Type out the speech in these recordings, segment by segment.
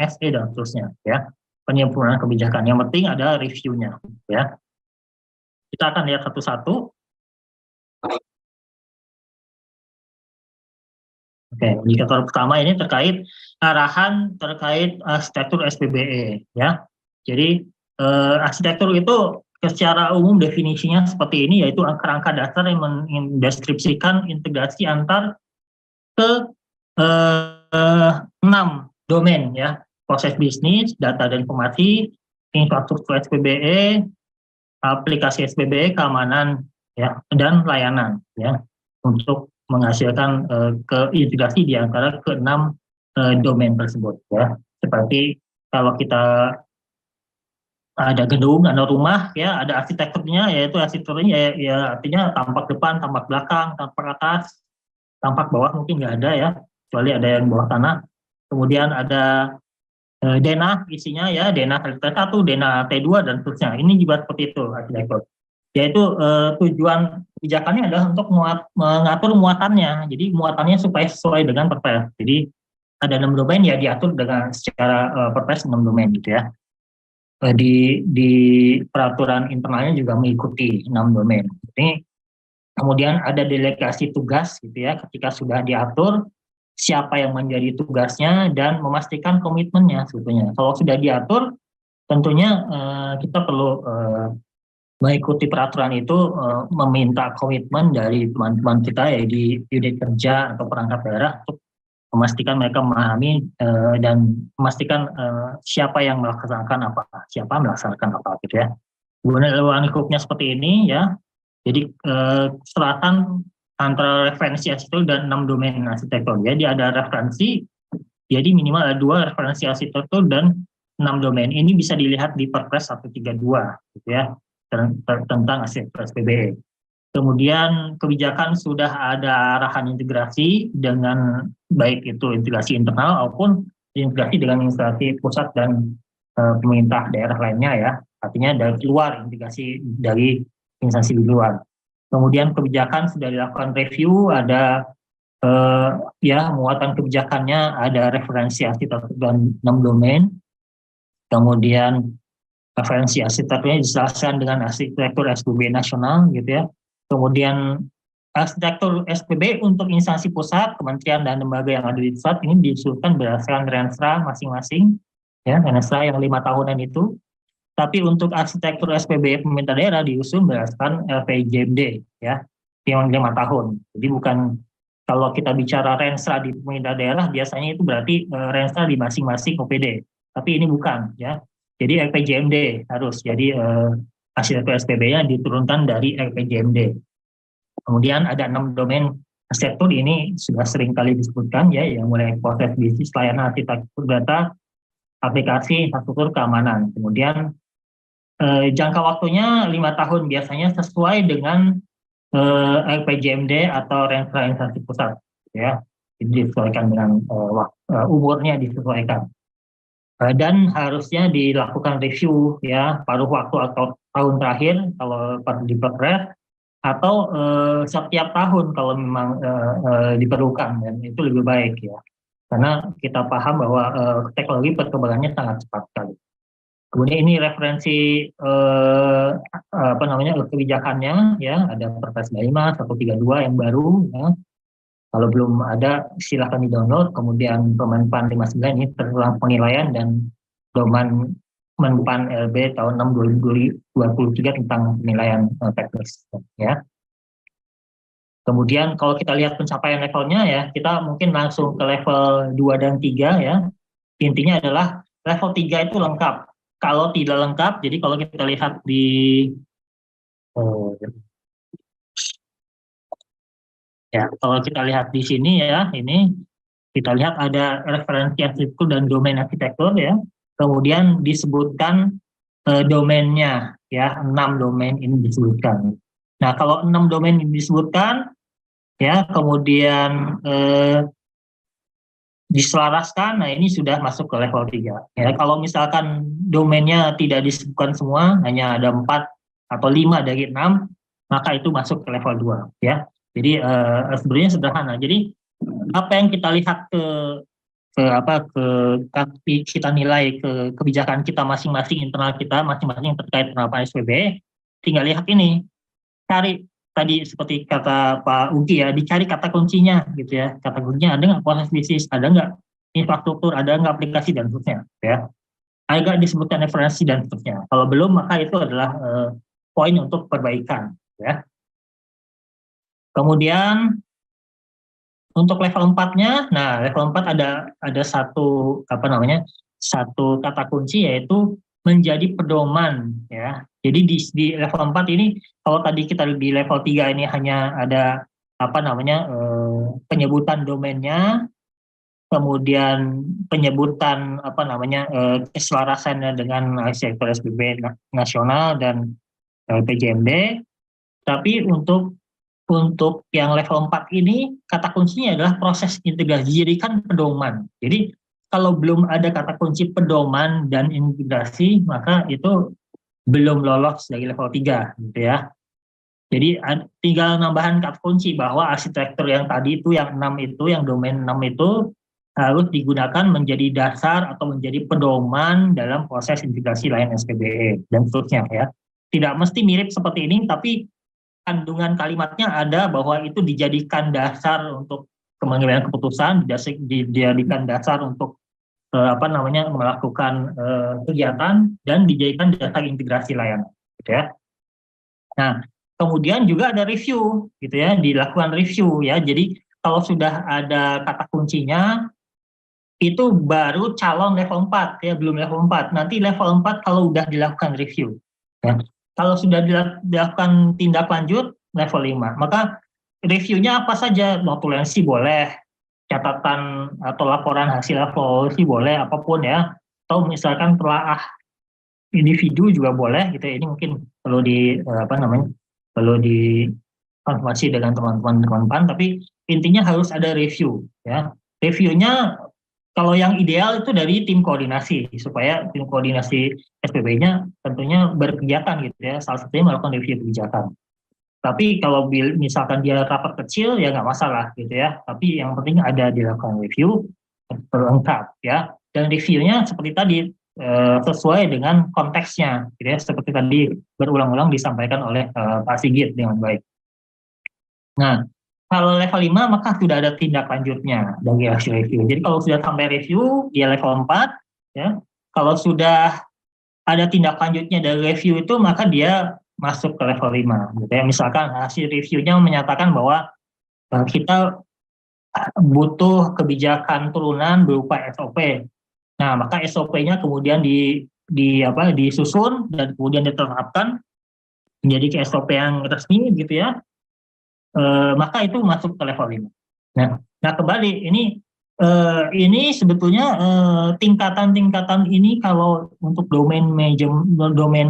MSE dan seterusnya ya. Penyempurnaan kebijakan. Yang penting ada reviewnya ya. Kita akan lihat satu-satu. Oke, indikator pertama ini terkait arahan terkait arsitektur SPBE ya. Jadi arsitektur itu secara umum definisinya seperti ini, yaitu kerangka dasar yang mendeskripsikan integrasi antar ke 6 domain ya, proses bisnis, data dan informasi, infrastruktur SPBE, aplikasi SPBE, keamanan ya, dan layanan ya, untuk menghasilkan keintegrasi di antara ke-6 domain tersebut ya. Seperti kalau kita ada gedung, ada rumah ya, ada arsitekturnya, yaitu arsitekturnya ya artinya tampak depan, tampak belakang, tampak atas, tampak bawah mungkin nggak ada ya, kecuali ada yang bawah tanah. Kemudian ada denah isinya ya, denah T1, denah T2 dan seterusnya. Ini juga seperti itu arsitektur. Yaitu tujuan kebijakannya adalah untuk mengatur muatannya. Jadi muatannya supaya sesuai dengan Perpres. Jadi ada 6 domain ya diatur dengan secara Perpres 6 domain gitu ya. Di peraturan internalnya juga mengikuti 6 domain. Ini kemudian ada delegasi tugas gitu ya, ketika sudah diatur siapa yang menjadi tugasnya dan memastikan komitmennya sebetulnya. Kalau sudah diatur, tentunya kita perlu mengikuti peraturan itu, meminta komitmen dari teman-teman kita ya di unit kerja atau perangkat daerah untuk memastikan mereka memahami dan memastikan siapa yang melaksanakan apa, siapa melaksanakan apa gitu ya. Kemudian ruang lingkupnya seperti ini ya. Jadi selatan antara referensi arsitektur dan 6 domain arsitektur. Jadi ada referensi, jadi minimal ada 2 referensi arsitektur dan 6 domain. Ini bisa dilihat di Perpres 132 gitu ya, tentang arsitektur SPBE. Kemudian kebijakan sudah ada arahan integrasi dengan baik itu integrasi internal maupun integrasi dengan instansi pusat dan pemerintah daerah lainnya ya. Artinya dari luar, integrasi dari instansi di luar. Kemudian kebijakan sudah dilakukan review, ada ya muatan kebijakannya, ada referensi arsitektur dan 6 domain. Kemudian referensi arsitekturnya dijelaskan dengan arsitektur SPBE nasional gitu ya. Kemudian arsitektur SPBE untuk instansi pusat, kementerian dan lembaga yang ada di pusat ini diusulkan berdasarkan Renstra masing-masing, ya Renstra yang 5 tahunan itu. Tapi untuk arsitektur SPBE pemerintah daerah diusul berdasarkan LPJMD, ya yang 5 tahun. Jadi bukan kalau kita bicara Renstra di pemerintah daerah biasanya itu berarti Renstra di masing-masing OPD. Tapi ini bukan, ya. Jadi LPJMD harus. Jadi arsitektur SPBE-nya diturunkan dari LPJMD. Kemudian ada 6 domain arsitektur, ini sudah sering kali disebutkan ya, yang mulai proses bisnis, layanan, arsitektur data, aplikasi, infrastruktur, keamanan. Kemudian jangka waktunya 5 tahun biasanya sesuai dengan LPJMD atau Renstra instansi pusat ya. Jadi disesuaikan dengan umurnya disesuaikan. Dan harusnya dilakukan review ya paruh waktu atau tahun terakhir kalau di Perpres, atau setiap tahun kalau memang diperlukan, dan itu lebih baik ya, karena kita paham bahwa teknologi perkembangannya sangat cepat sekali. Kemudian ini referensi kebijakannya ya, ada Perpres 25 132 yang baru ya. Kalau belum ada silahkan di-download. Kemudian Permenpan 59 ini tentang penilaian, dan Domen Menpan LB tahun 6 2023 tentang penilaian teknis ya. Kemudian kalau kita lihat pencapaian levelnya ya, kita mungkin langsung ke level 2 dan 3 ya. Intinya adalah level 3 itu lengkap. Kalau tidak lengkap, jadi kalau kita lihat di ya, kalau kita lihat di sini ya, ini kita lihat ada referensi arsitektur dan domain arsitektur ya. Kemudian disebutkan domainnya ya, 6 domain ini disebutkan. Nah, kalau 6 domain ini disebutkan ya, kemudian diselaraskan, nah ini sudah masuk ke level 3. Ya, kalau misalkan domainnya tidak disebutkan semua, hanya ada 4 atau 5 dari 6, maka itu masuk ke level 2 ya. Jadi sebenarnya sederhana. Jadi apa yang kita lihat ke kita nilai ke kebijakan kita masing-masing, internal kita masing-masing terkait penerapan SPB, tinggal lihat ini, cari tadi seperti kata Pak Ugi ya, dicari kata kuncinya gitu ya, kata kuncinya ada nggak proses bisnis, ada nggak infrastruktur, ada nggak aplikasi dan seterusnya ya, agak disebutkan referensi dan seterusnya. Kalau belum maka itu adalah poin untuk perbaikan ya. Kemudian untuk level 4-nya, nah level 4 ada satu satu kata kunci yaitu menjadi pedoman ya. Jadi di level 4 ini, kalau tadi kita di level 3 ini hanya ada penyebutan domainnya, kemudian penyebutan keselarasannya dengan sektor SPB nasional dan PJMD. Tapi untuk yang level 4 ini, kata kuncinya adalah proses integrasi, jadikan pedoman. Jadi, kalau belum ada kata kunci pedoman dan integrasi, maka itu belum lolos dari level 3, gitu ya. Jadi, tinggal nambahan kata kunci bahwa arsitektur yang tadi itu, yang 6 itu, yang domain 6 itu, harus digunakan menjadi dasar atau menjadi pedoman dalam proses integrasi lain SPBE, dan seterusnya ya. Tidak mesti mirip seperti ini, tapi kandungan kalimatnya ada bahwa itu dijadikan dasar untuk pengambilan keputusan, dijadikan dasar untuk melakukan kegiatan, dan dijadikan dasar integrasi layanan, gitu ya. Nah, kemudian juga ada review, gitu ya, dilakukan review ya. Jadi kalau sudah ada kata kuncinya, itu baru calon level 4 ya, belum level 4. Nanti level 4 kalau udah dilakukan review ya. Kalau sudah dilakukan tindak lanjut level 5, maka reviewnya apa saja, notulensi boleh, catatan atau laporan hasil evaluasi boleh, apapun ya, atau misalkan telaah individu juga boleh gitu ya. Ini mungkin perlu dikonfirmasi dengan teman-teman, tapi intinya harus ada review ya. Reviewnya kalau yang ideal itu dari tim koordinasi, supaya tim koordinasi SPB-nya tentunya berkegiatan gitu ya, salah satunya melakukan review kebijakan. Tapi kalau misalkan dia rapat kecil ya nggak masalah gitu ya, tapi yang penting ada dilakukan review lengkap ya, dan reviewnya seperti tadi sesuai dengan konteksnya gitu ya, seperti tadi berulang-ulang disampaikan oleh Pak Sigit dengan baik. Nah, kalau level 5 maka sudah ada tindak lanjutnya dari hasil review. Jadi kalau sudah sampai review dia level 4 ya. Kalau sudah ada tindak lanjutnya dari review itu, maka dia masuk ke level 5 gitu ya. Misalkan hasil reviewnya menyatakan bahwa kita butuh kebijakan turunan berupa SOP. Nah, maka SOP-nya kemudian disusun dan kemudian diterapkan menjadi ke SOP yang resmi gitu ya. Maka itu masuk ke level 5. Nah kembali ini sebetulnya tingkatan-tingkatan ini kalau untuk domain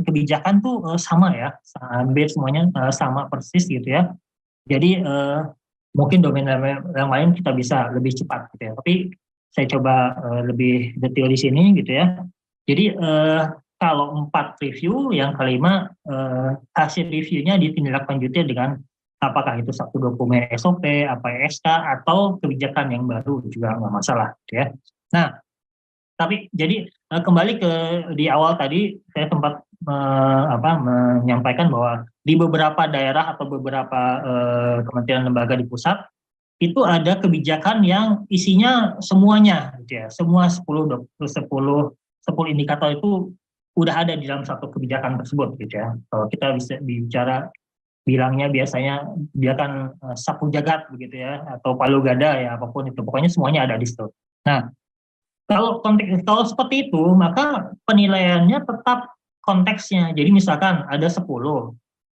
kebijakan tuh sama ya, hampir semuanya sama persis gitu ya. Jadi mungkin domain yang lain kita bisa lebih cepat gitu ya. Tapi saya coba lebih detail di sini gitu ya. Jadi kalau 4 review, yang kelima hasil reviewnya ditindaklanjuti dengan apakah itu satu dokumen SOP, SK, atau kebijakan yang baru juga nggak masalah, ya. Nah, tapi jadi kembali ke di awal tadi saya sempat menyampaikan bahwa di beberapa daerah atau beberapa kementerian lembaga di pusat itu ada kebijakan yang isinya semuanya, gitu ya, semua 10 indikator itu udah ada di dalam satu kebijakan tersebut, gitu ya. Kalau kita bisa bicara bilangnya biasanya dia kan sapu jagat begitu ya, atau palu gada ya, apapun itu pokoknya semuanya ada di situ. Nah, kalau seperti itu maka penilaiannya tetap konteksnya. Jadi misalkan ada 10,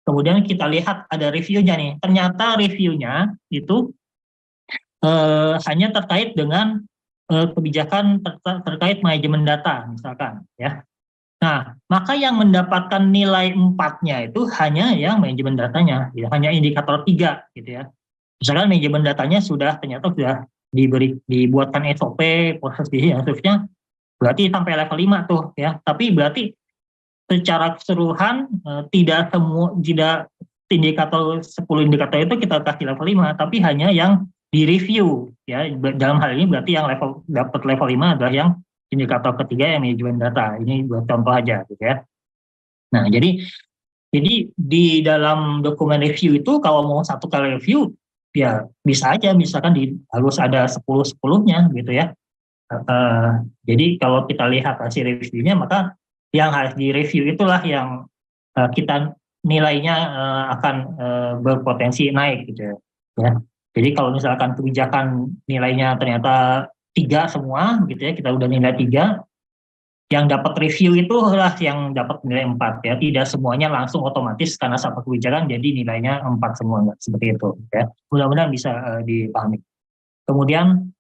kemudian kita lihat ada reviewnya nih, ternyata reviewnya itu hanya terkait dengan kebijakan terkait manajemen data misalkan ya. Nah, maka yang mendapatkan nilai 4-nya itu hanya yang manajemen datanya, ya, hanya indikator 3 gitu ya. Misalkan manajemen datanya ternyata sudah dibuatkan SOP, proses seterusnya, berarti sampai level 5 tuh ya. Tapi berarti secara keseluruhan tidak indikator 10 indikator itu kita kasih level 5, tapi hanya yang direview ya. Dalam hal ini berarti yang dapat level 5 adalah yang indikator ketiga yang manajemen data. Ini buat contoh aja gitu ya. Nah, jadi di dalam dokumen review itu kalau mau satu kali review ya bisa aja, misalkan harus ada 10-10-nya gitu ya. Jadi kalau kita lihat hasil reviewnya, maka yang harus direview itulah yang kita nilainya akan berpotensi naik gitu ya. Jadi kalau misalkan kebijakan nilainya ternyata 3 semua gitu ya, kita udah nilai 3, yang dapat review itu adalah yang dapat nilai 4 ya. Tidak semuanya langsung otomatis karena satu kebijakan jadi nilainya 4 semua, seperti itu ya. Mudah-mudahan bisa dipahami. Kemudian